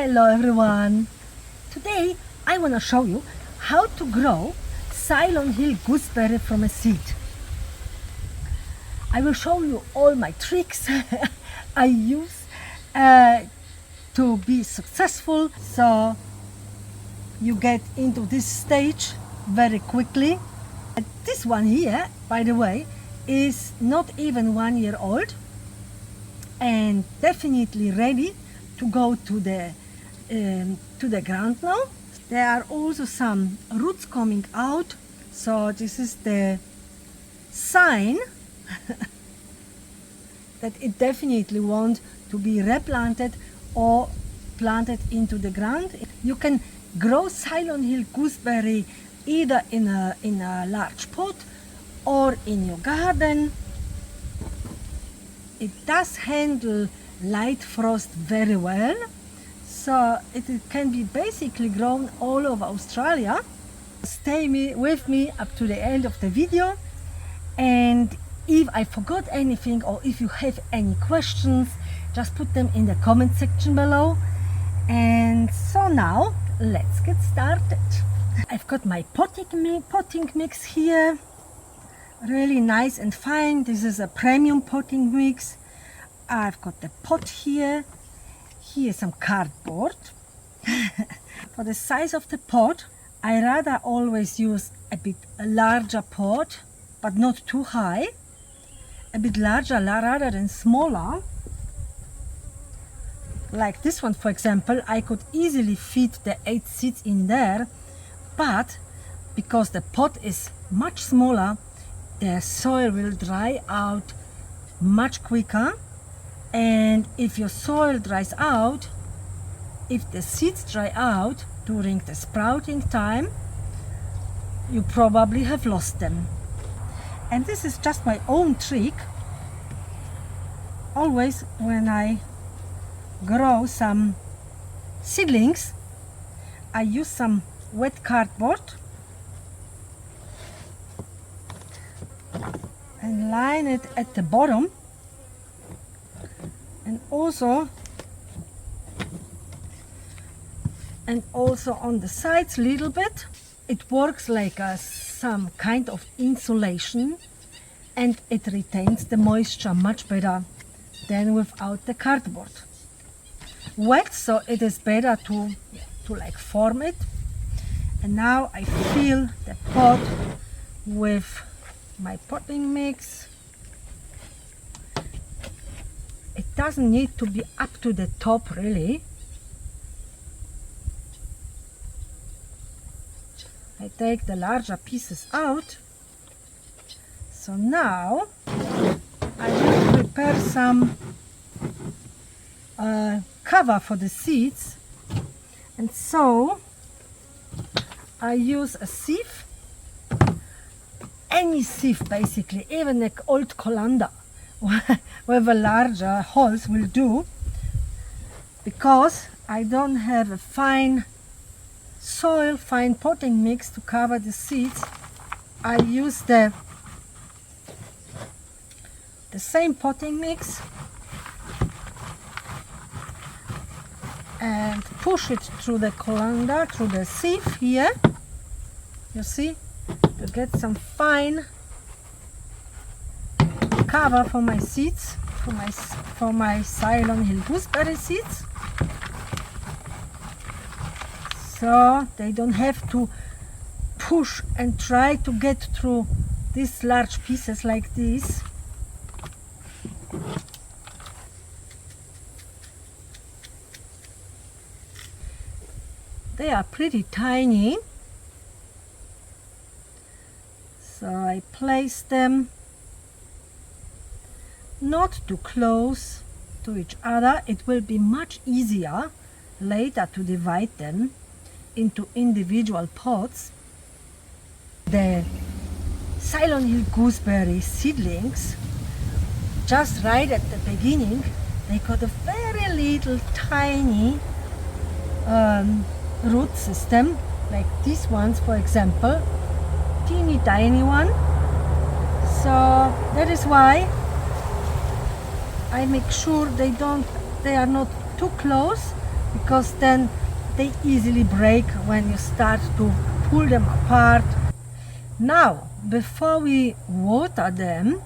Hello everyone! Today I want to show you how to grow Ceylon hill gooseberry from a seed. I will show you all my tricks I use to be successful, so you get into this stage very quickly. This one here, by the way, is not even 1 year old and definitely ready to go to the ground now. There are also some roots coming out, so this is the sign that it definitely wants to be replanted or planted into the ground. You can grow Ceylon hill gooseberry either in a large pot or in your garden. It does handle light frost very well, so it can be basically grown all over Australia. Stay with me up to the end of the video, and if I forgot anything or if you have any questions, just put them in the comment section below. And so now let's get started. I've got my potting mix here, really nice and fine. This is a premium potting mix. I've got the pot here. Here's some cardboard. For the size of the pot, I rather always use a bit larger pot, but not too high. A bit larger rather than smaller. Like this one, for example, I could easily fit the 8 seeds in there, but because the pot is much smaller, the soil will dry out much quicker. And if your soil dries out, if the seeds dry out during the sprouting time, you probably have lost them. And this is just my own trick. Always when I grow some seedlings, I use some wet cardboard and line it at the bottom, and also on the sides a little bit. It works like some kind of insulation, and it retains the moisture much better than without the cardboard. Wet, so it is better to like form it. And now I fill the pot with my potting mix. It doesn't need to be up to the top really. I take the larger pieces out. So now I will prepare some cover for the seeds, and so I use a sieve, any sieve basically, even an old colander with a larger holes will do, because I don't have a fine potting mix to cover the seeds. I use the same potting mix and push it through the colander, through the sieve here. You see, to get some fine cover for my seeds, for my Ceylon hill gooseberry seeds, so they don't have to push and try to get through these large pieces like this. They are pretty tiny, so I place them not too close to each other. It will be much easier later to divide them into individual pots. The Ceylon hill gooseberry seedlings, just right at the beginning, they got a very little tiny root system, like these ones for example, teeny tiny one. So that is why I make sure they are not too close, because then they easily break when you start to pull them apart. Now, before we water them,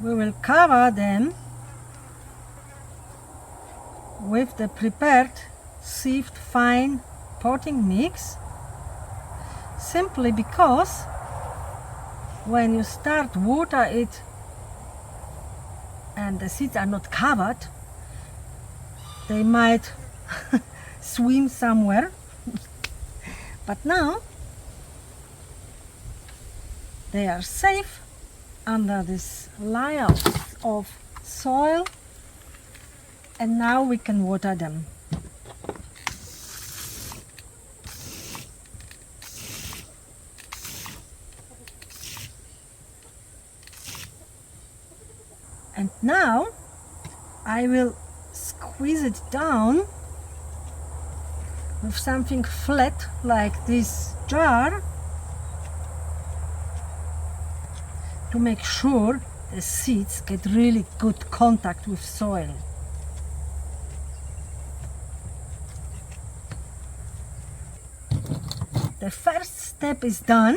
we will cover them with the prepared sieved fine potting mix, simply because when you start water it and the seeds are not covered, they might swim somewhere. But now they are safe under this layer of soil, and now we can water them. And now I will squeeze it down with something flat like this jar to make sure the seeds get really good contact with soil. The first step is done.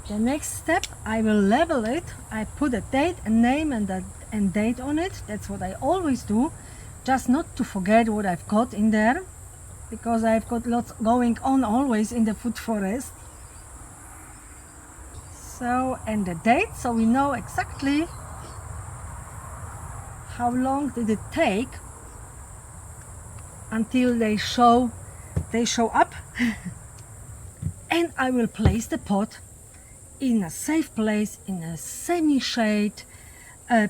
The next step, I will label it. I put a date, a name and date on it. That's what I always do, just not to forget what I've got in there, because I've got lots going on always in the food forest. So, and the date, so we know exactly how long did it take until they show up. And I will place the pot in a safe place, in a semi-shade,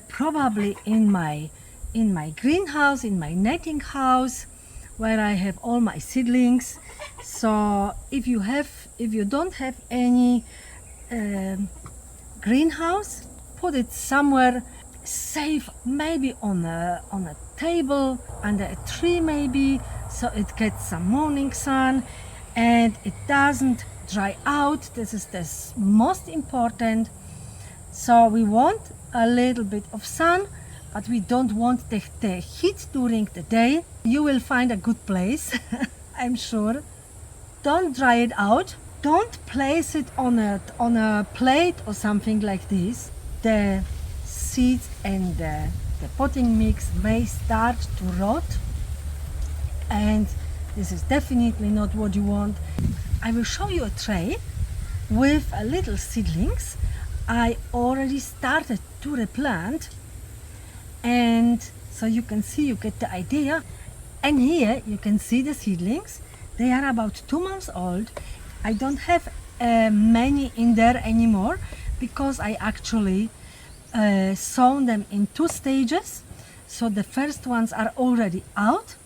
probably in my greenhouse, in my netting house, where I have all my seedlings. So if you don't have any greenhouse, put it somewhere safe, maybe on a table, under a tree maybe, so it gets some morning sun and it doesn't dry out. This is the most important. So we want a little bit of sun, but we don't want the heat during the day. You will find a good place, I'm sure. Don't dry it out. Don't place it on a plate or something like this. The seeds and the potting mix may start to rot, and this is definitely not what you want. I will show you a tray with a little seedlings. I already started to replant, and so you can see, you get the idea. And here you can see the seedlings. They are about 2 months old. I don't have many in there anymore because I actually sown them in 2 stages. So the first ones are already out,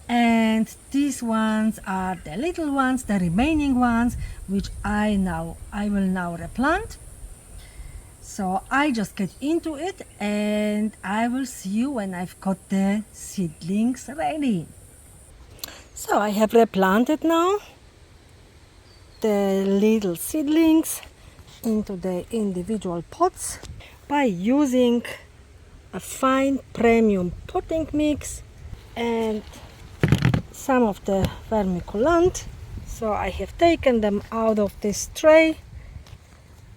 and these ones are the little ones, the remaining ones, which I will now replant. So I just get into it, and I will see you when I've got the seedlings ready. So I have replanted now the little seedlings into the individual pots by using a fine premium potting mix and some of the vermiculant. So I have taken them out of this tray.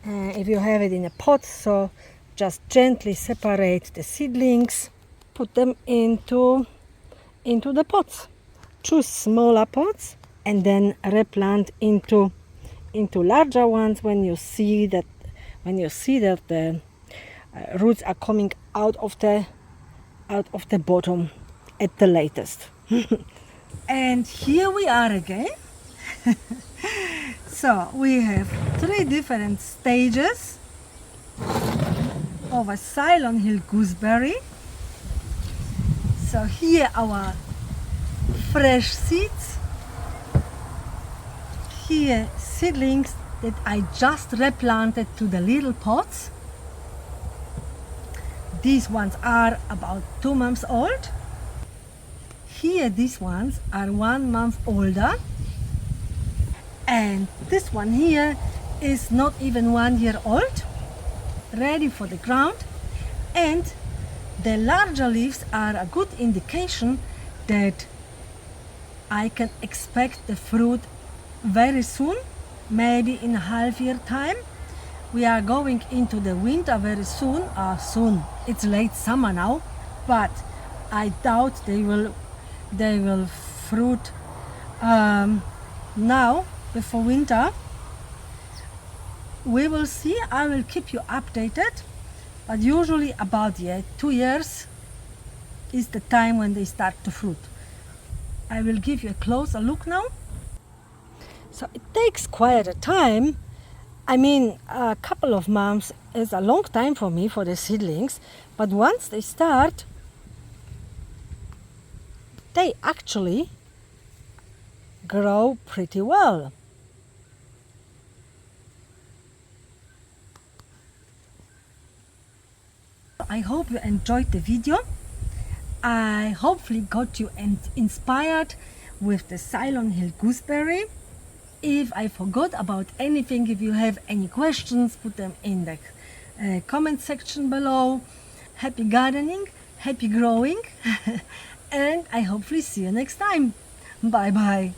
If you have it in a pot, so just gently separate the seedlings, put them into the pots. Choose smaller pots and then replant into larger ones when you see that the roots are coming out of the bottom at the latest. And here we are again. So we have 3 different stages of a Ceylon hill gooseberry. So here our fresh seeds. Here seedlings that I just replanted to the little pots. These ones are about 2 months old. Here these ones are 1 month older. And this one here is not even 1 year old, ready for the ground. And The larger leaves are a good indication that I can expect the fruit very soon, maybe in a half year time. We are going into the winter very soon. It's late summer now, but I doubt they will fruit now before winter. We will see. I will keep you updated, but usually about 2 years is the time when they start to fruit. I will give you a closer look now. So it takes quite a time. I mean, a couple of months is a long time for me for the seedlings, but once they start, they actually grow pretty well. I hope you enjoyed the video. I hopefully got you inspired with the Ceylon Hill Gooseberry. If I forgot about anything, if you have any questions, put them in the comment section below. Happy gardening, happy growing, and I hopefully see you next time. Bye bye.